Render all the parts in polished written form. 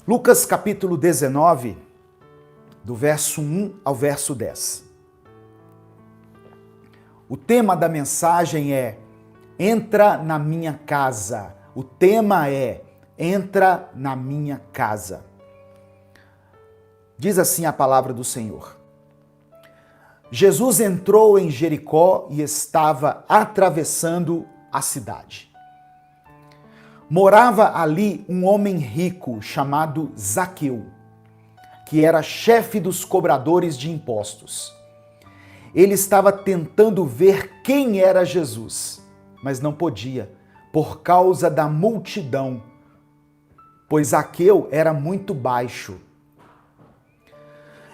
Lucas capítulo 19, do verso 1 ao verso 10. O tema da mensagem é Entra na minha casa. O tema é Entra na minha casa. Diz assim a palavra do Senhor. Jesus entrou em Jericó e estava atravessando a cidade. Morava ali um homem rico chamado Zaqueu, que era chefe dos cobradores de impostos. Ele estava tentando ver quem era Jesus, mas não podia, por causa da multidão, pois Zaqueu era muito baixo.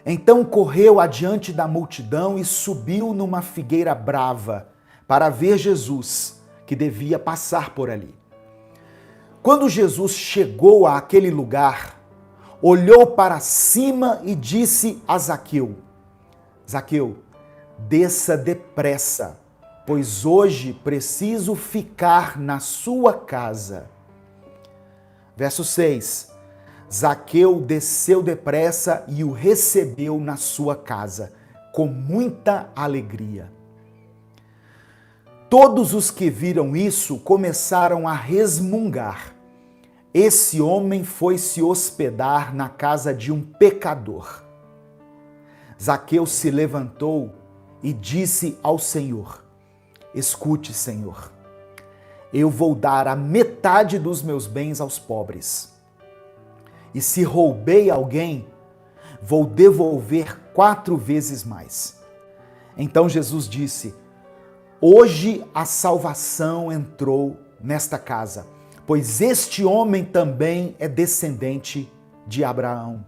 Então correu adiante da multidão e subiu numa figueira brava para ver Jesus, que devia passar por ali. Quando Jesus chegou àquele lugar, olhou para cima e disse a Zaqueu: Zaqueu, desça depressa, pois hoje preciso ficar na sua casa. Verso 6. Zaqueu desceu depressa e o recebeu na sua casa, com muita alegria. Todos os que viram isso começaram a resmungar. Esse homem foi se hospedar na casa de um pecador. Zaqueu se levantou e disse ao Senhor: Escute, Senhor, eu vou dar a metade dos meus bens aos pobres. E se roubei alguém, vou devolver 4 vezes mais. Então Jesus disse: Hoje a salvação entrou nesta casa, pois este homem também é descendente de Abraão.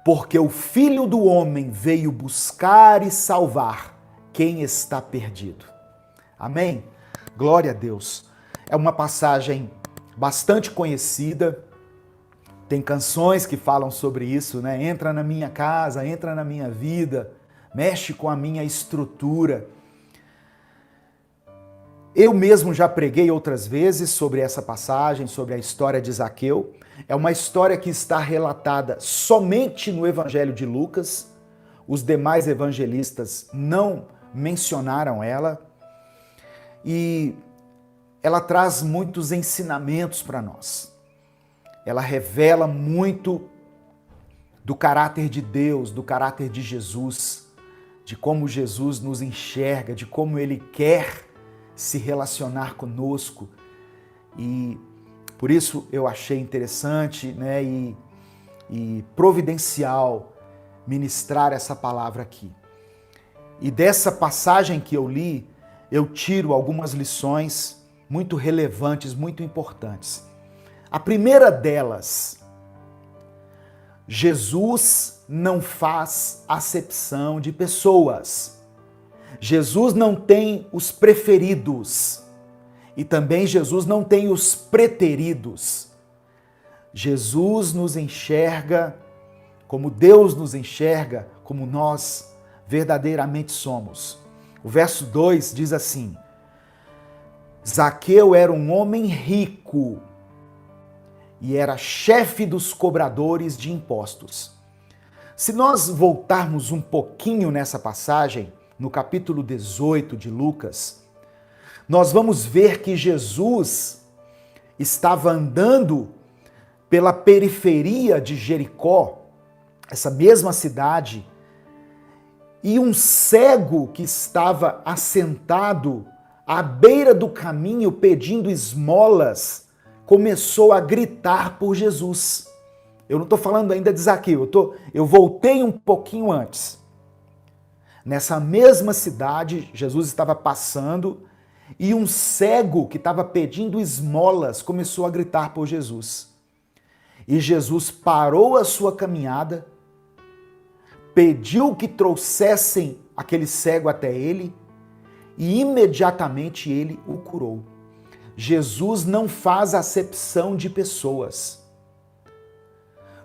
Porque o Filho do Homem veio buscar e salvar quem está perdido. Amém? Glória a Deus. É uma passagem bastante conhecida. Tem canções que falam sobre isso, né? Entra na minha casa, entra na minha vida, mexe com a minha estrutura. Eu mesmo já preguei outras vezes sobre essa passagem, sobre a história de Zaqueu. É uma história que está relatada somente no Evangelho de Lucas. Os demais evangelistas não mencionaram ela. E ela traz muitos ensinamentos para nós. Ela revela muito do caráter de Deus, do caráter de Jesus, de como Jesus nos enxerga, de como Ele quer se relacionar conosco. E por isso eu achei interessante, né, e providencial ministrar essa palavra aqui. E dessa passagem que eu li, eu tiro algumas lições muito relevantes, muito importantes. A primeira delas, Jesus não faz acepção de pessoas. Jesus não tem os preferidos e também Jesus não tem os preteridos. Jesus nos enxerga como Deus nos enxerga, como nós verdadeiramente somos. O verso 2 diz assim: Zaqueu era um homem rico e era chefe dos cobradores de impostos. Se nós voltarmos um pouquinho nessa passagem, no capítulo 18 de Lucas, nós vamos ver que Jesus estava andando pela periferia de Jericó, essa mesma cidade, e um cego que estava assentado à beira do caminho pedindo esmolas começou a gritar por Jesus. Eu não estou falando ainda de Zaqueu, eu voltei um pouquinho antes. Nessa mesma cidade, Jesus estava passando e um cego que estava pedindo esmolas começou a gritar por Jesus. E Jesus parou a sua caminhada, pediu que trouxessem aquele cego até ele e imediatamente ele o curou. Jesus não faz acepção de pessoas.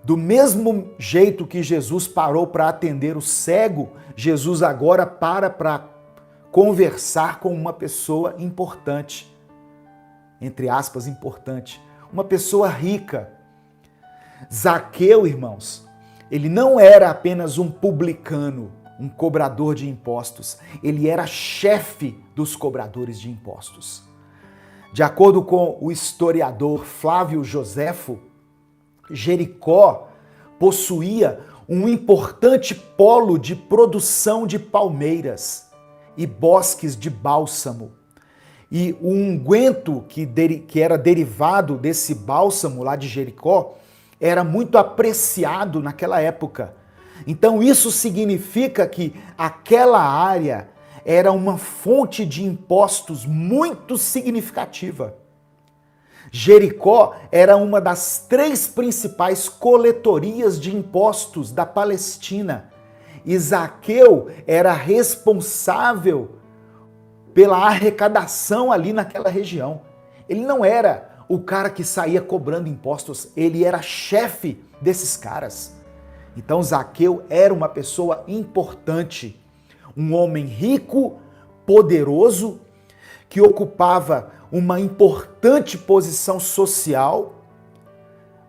Do mesmo jeito que Jesus parou para atender o cego, Jesus agora para conversar com uma pessoa importante, entre aspas, importante, uma pessoa rica. Zaqueu, irmãos, ele não era apenas um publicano, um cobrador de impostos. Ele era chefe dos cobradores de impostos. De acordo com o historiador Flávio Joséfo, Jericó possuía um importante polo de produção de palmeiras e bosques de bálsamo. E o unguento que era derivado desse bálsamo lá de Jericó era muito apreciado naquela época. Então isso significa que aquela área era uma fonte de impostos muito significativa. Jericó era uma das 3 principais coletorias de impostos da Palestina. E Zaqueu era responsável pela arrecadação ali naquela região. Ele não era o cara que saía cobrando impostos, ele era chefe desses caras. Então Zaqueu era uma pessoa importante, um homem rico, poderoso, que ocupava uma importante posição social,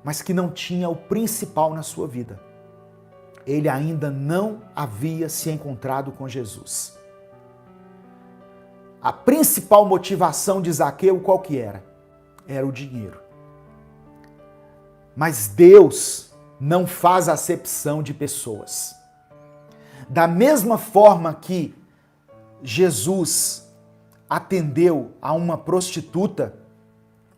mas que não tinha o principal na sua vida. Ele ainda não havia se encontrado com Jesus. A principal motivação de Zaqueu qual que era? Era o dinheiro. Mas Deus não faz acepção de pessoas. Da mesma forma que Jesus atendeu a uma prostituta,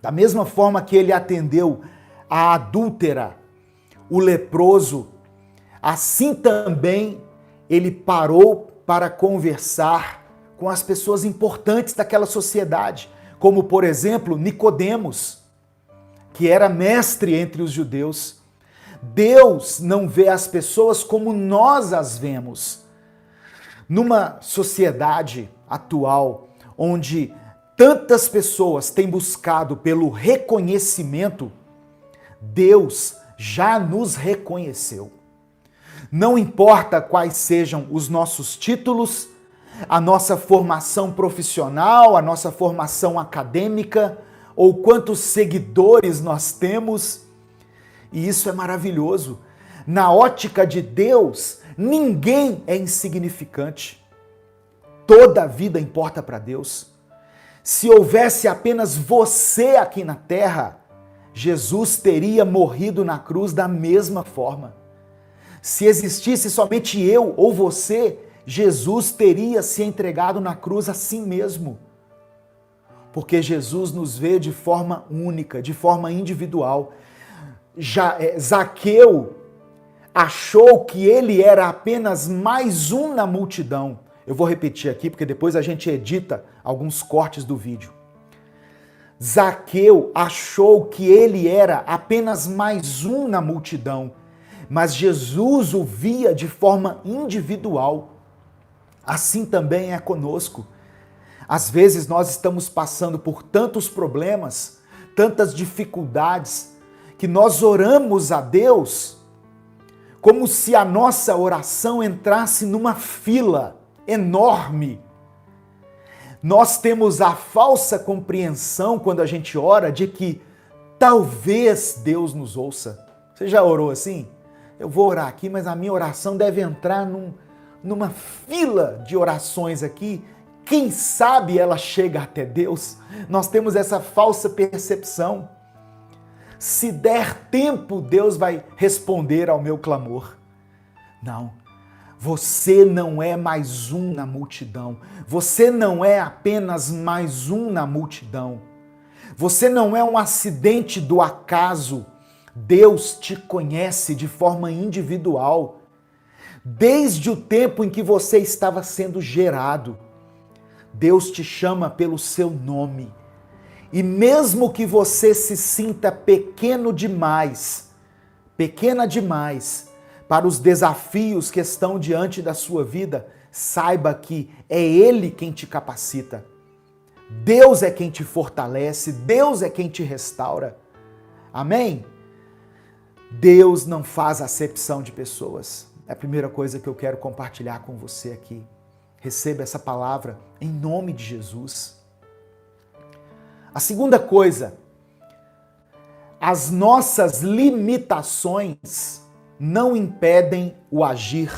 da mesma forma que ele atendeu a adúltera, o leproso, assim também ele parou para conversar com as pessoas importantes daquela sociedade, como por exemplo Nicodemos, que era mestre entre os judeus. Deus não vê as pessoas como nós as vemos. Numa sociedade atual, onde tantas pessoas têm buscado pelo reconhecimento, Deus já nos reconheceu. Não importa quais sejam os nossos títulos, a nossa formação profissional, a nossa formação acadêmica, ou quantos seguidores nós temos, e isso é maravilhoso. Na ótica de Deus, ninguém é insignificante. Toda a vida importa para Deus. Se houvesse apenas você aqui na terra, Jesus teria morrido na cruz da mesma forma. Se existisse somente eu ou você, Jesus teria se entregado na cruz assim mesmo. Porque Jesus nos vê de forma única, de forma individual. Zaqueu achou que ele era apenas mais um na multidão. Eu vou repetir aqui, porque depois a gente edita alguns cortes do vídeo. Zaqueu achou que ele era apenas mais um na multidão, mas Jesus o via de forma individual. Assim também é conosco. Às vezes nós estamos passando por tantos problemas, tantas dificuldades, que nós oramos a Deus como se a nossa oração entrasse numa fila enorme. Nós temos a falsa compreensão quando a gente ora de que talvez Deus nos ouça. Você já orou assim? Eu vou orar aqui, mas a minha oração deve entrar numa fila de orações aqui. Quem sabe ela chega até Deus? Nós temos essa falsa percepção. Se der tempo, Deus vai responder ao meu clamor. Não. Você não é mais um na multidão. Você não é apenas mais um na multidão. Você não é um acidente do acaso. Deus te conhece de forma individual. Desde o tempo em que você estava sendo gerado, Deus te chama pelo seu nome. E mesmo que você se sinta pequeno demais, pequena demais, para os desafios que estão diante da sua vida, saiba que é Ele quem te capacita. Deus é quem te fortalece, Deus é quem te restaura. Amém? Deus não faz acepção de pessoas. É a primeira coisa que eu quero compartilhar com você aqui. Receba essa palavra em nome de Jesus. A segunda coisa, as nossas limitações não impedem o agir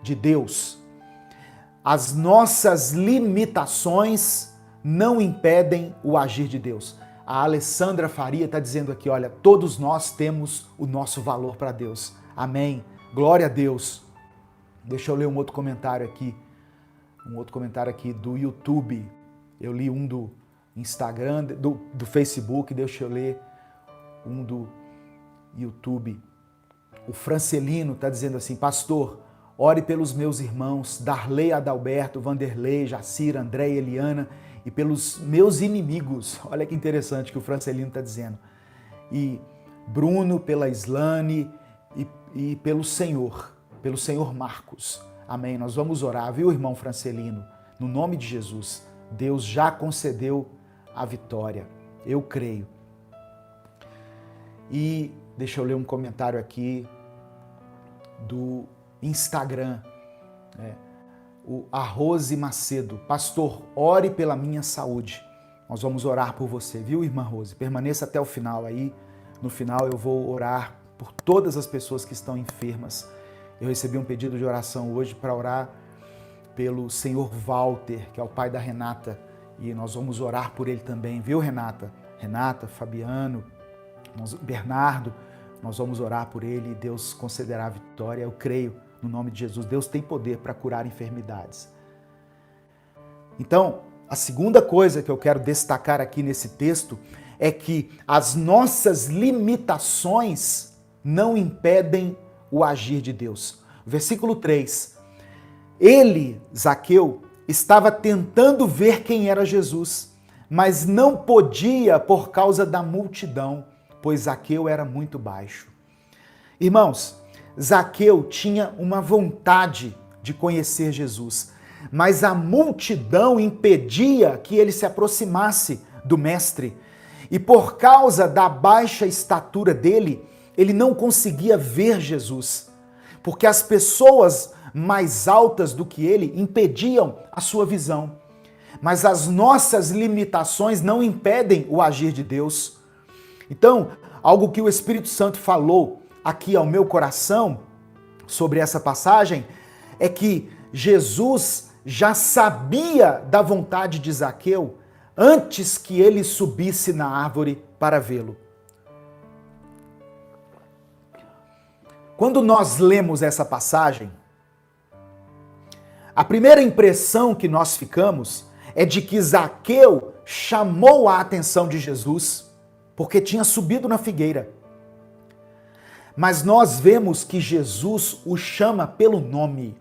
de Deus. As nossas limitações não impedem o agir de Deus. A Alessandra Faria está dizendo aqui, olha, todos nós temos o nosso valor para Deus. Amém. Glória a Deus. Deixa eu ler um outro comentário aqui do YouTube. Eu li um do Instagram, do Facebook, deixa eu ler um do YouTube. O Francelino está dizendo assim, pastor, ore pelos meus irmãos, Darley Adalberto, Vanderlei, Jacira, André e Eliana, e pelos meus inimigos. Olha que interessante que o Francelino está dizendo. E Bruno, pela Islane e pelo Senhor Marcos. Amém. Nós vamos orar, viu, irmão Francelino? No nome de Jesus, Deus já concedeu a vitória. Eu creio. E deixa eu ler um comentário aqui do Instagram, a Rose Macedo. Pastor, ore pela minha saúde. Nós vamos orar por você, viu, irmã Rose? Permaneça até o final aí. No final eu vou orar por todas as pessoas que estão enfermas. Eu recebi um pedido de oração hoje para orar pelo senhor Walter, que é o pai da Renata, e nós vamos orar por ele também, viu, Renata? Renata, Fabiano, Bernardo, nós vamos orar por ele e Deus concederá a vitória. Eu creio no nome de Jesus. Deus tem poder para curar enfermidades. Então, a segunda coisa que eu quero destacar aqui nesse texto é que as nossas limitações não impedem o agir de Deus. Versículo 3. Ele, Zaqueu, estava tentando ver quem era Jesus, mas não podia por causa da multidão, pois Zaqueu era muito baixo. Irmãos, Zaqueu tinha uma vontade de conhecer Jesus, mas a multidão impedia que ele se aproximasse do mestre. E por causa da baixa estatura dele, ele não conseguia ver Jesus, porque as pessoas mais altas do que ele impediam a sua visão. Mas as nossas limitações não impedem o agir de Deus. Então, algo que o Espírito Santo falou aqui ao meu coração sobre essa passagem é que Jesus já sabia da vontade de Zaqueu antes que ele subisse na árvore para vê-lo. Quando nós lemos essa passagem, a primeira impressão que nós ficamos é de que Zaqueu chamou a atenção de Jesus porque tinha subido na figueira. Mas nós vemos que Jesus o chama pelo nome.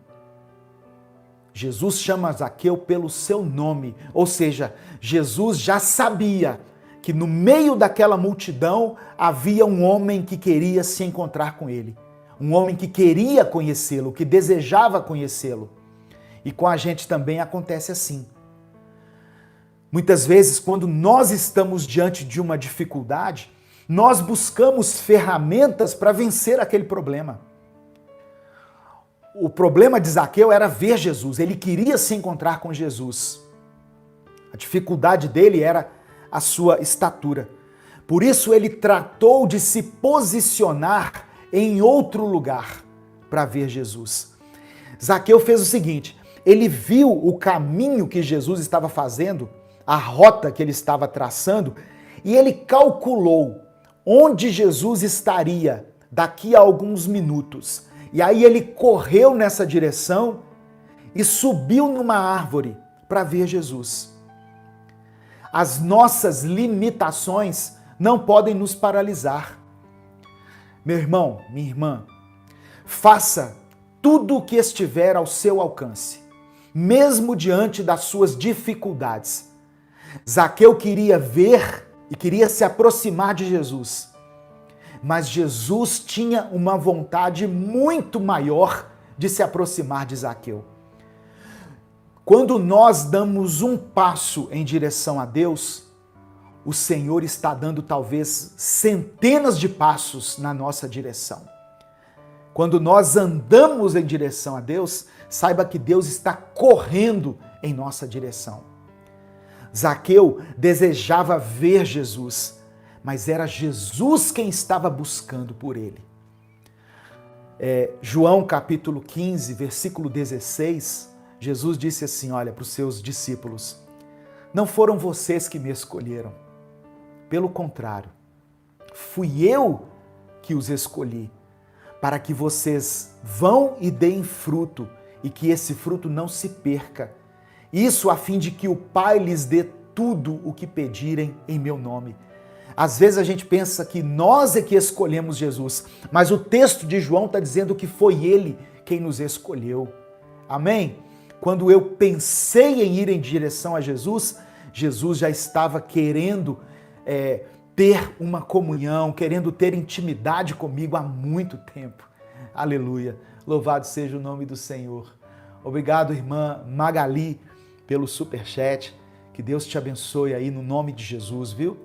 Jesus chama Zaqueu pelo seu nome, ou seja, Jesus já sabia que no meio daquela multidão havia um homem que queria se encontrar com ele, um homem que queria conhecê-lo, que desejava conhecê-lo. E com a gente também acontece assim. Muitas vezes, quando nós estamos diante de uma dificuldade, nós buscamos ferramentas para vencer aquele problema. O problema de Zaqueu era ver Jesus, ele queria se encontrar com Jesus. A dificuldade dele era a sua estatura. Por isso ele tratou de se posicionar em outro lugar para ver Jesus. Zaqueu fez o seguinte, ele viu o caminho que Jesus estava fazendo, a rota que ele estava traçando, e ele calculou onde Jesus estaria daqui a alguns minutos. E aí ele correu nessa direção e subiu numa árvore para ver Jesus. As nossas limitações não podem nos paralisar. Meu irmão, minha irmã, faça tudo o que estiver ao seu alcance, mesmo diante das suas dificuldades. Zaqueu queria ver e queria se aproximar de Jesus. Mas Jesus tinha uma vontade muito maior de se aproximar de Zaqueu. Quando nós damos um passo em direção a Deus, o Senhor está dando talvez centenas de passos na nossa direção. Quando nós andamos em direção a Deus, saiba que Deus está correndo em nossa direção. Zaqueu desejava ver Jesus, mas era Jesus quem estava buscando por ele. João capítulo 15, versículo 16, Jesus disse assim, olha, para os seus discípulos, não foram vocês que me escolheram, pelo contrário, fui eu que os escolhi, para que vocês vão e deem fruto, e que esse fruto não se perca. Isso a fim de que o Pai lhes dê tudo o que pedirem em meu nome. Às vezes a gente pensa que nós é que escolhemos Jesus, mas o texto de João está dizendo que foi ele quem nos escolheu. Amém? Quando eu pensei em ir em direção a Jesus, Jesus já estava querendo ter uma comunhão, querendo ter intimidade comigo há muito tempo. Aleluia. Louvado seja o nome do Senhor. Obrigado, irmã Magali, pelo superchat. Que Deus te abençoe aí no nome de Jesus, viu?